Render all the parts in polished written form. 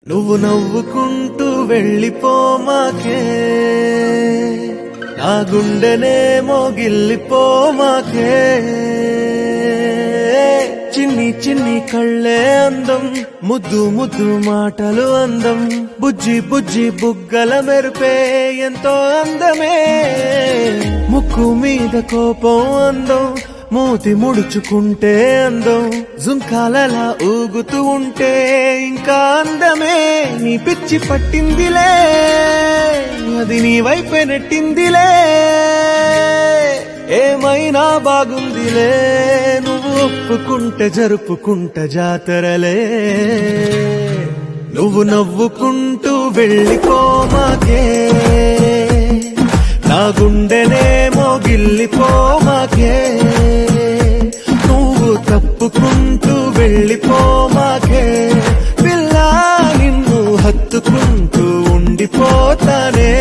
నువ్వు నవ్వుకుంటూ వెళ్ళిపోమాకే, నా గుండెనే మోగిల్లిపోమాకే. చిన్ని చిన్ని కళ్ళే అందం, ముద్దు ముద్దు మాటలు అందం, బుజ్జి బుజ్జి బుగ్గల మెరుపే ఎంతో అందమే. ముక్కు మీద కోపం అందం, మూతి ముడుచుకుంటే అందం, జుంకాలలా ఊగుతూ ఉంటే ఇంకా అందమే. నీ పిచ్చి పట్టిందిలే, అది నీ వైపే నెట్టిందిలే. ఏమైనా బాగుందిలే, నువ్వు ఒప్పుకుంటే జరుపుకుంట జాతరలే. నువ్వు నవ్వుకుంటూ వెళ్ళిపోమాకే, నా గుండెనే మోగిల్లిపోమాకే. నువ్వు తప్పుకుంటూ వెళ్ళిపోమాకే, పిల్ల నిన్ను హత్తుకుంటూ ఉండిపోతానే.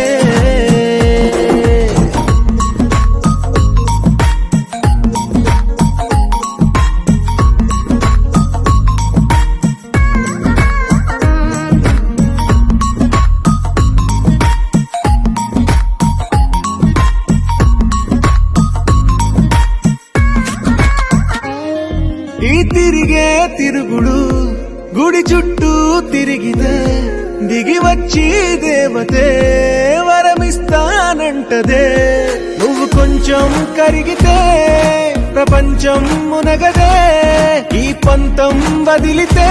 ఈ తిరిగే తిరుగుడు గుడి చుట్టూ తిరిగితే, దిగి వచ్చి దేవతే వరమిస్తానంటదే. నువ్వు కొంచెం కరిగితే ప్రపంచం మునగదే. ఈ పంతం వదిలితే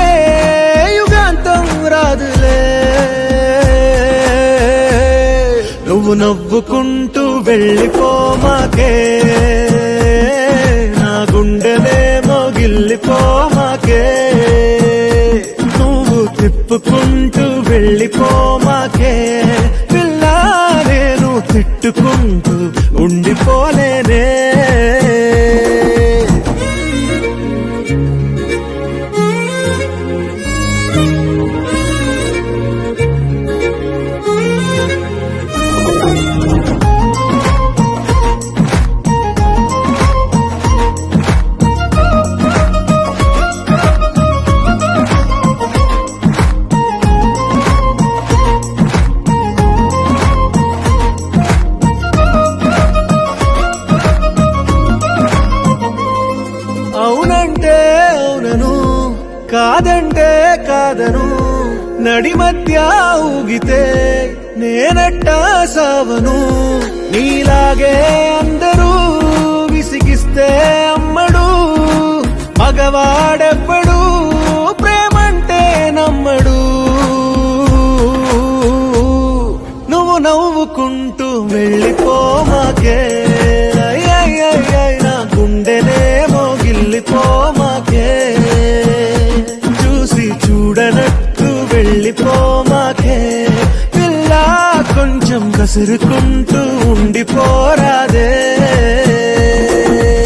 యుగాంతం రాదులే. నువ్వు నవ్వుకుంటూ వెళ్ళిపోమాకే, నా గుండెనే మోగిల్లిపోమాకే. నువ్వు తిప్పుకుంటూ వెళ్ళిపోమాకే, పిల్ల నేను తిట్టుకుంటూ ఉండిపోలేనే. అవునంటే అవునను, కాదంటే కాదను, నడి మధ్య ఊగితే నేనట్టా సావను. నీలాగే అందరూ విసిగిస్తే అమ్మడు, మగవాడెవ్వడు ప్రేమంటే నమ్మడు. నువ్వు నవ్వుకుంటూ వెళ్ళిపోమాకే, నా గుండెనే మోగిల్లిపోమాకే. చూసి చూడనట్టు వెళ్ళిపోమాకే, పిల్ల కొంచెం కసురుకుంటూ ఉండిపోరా.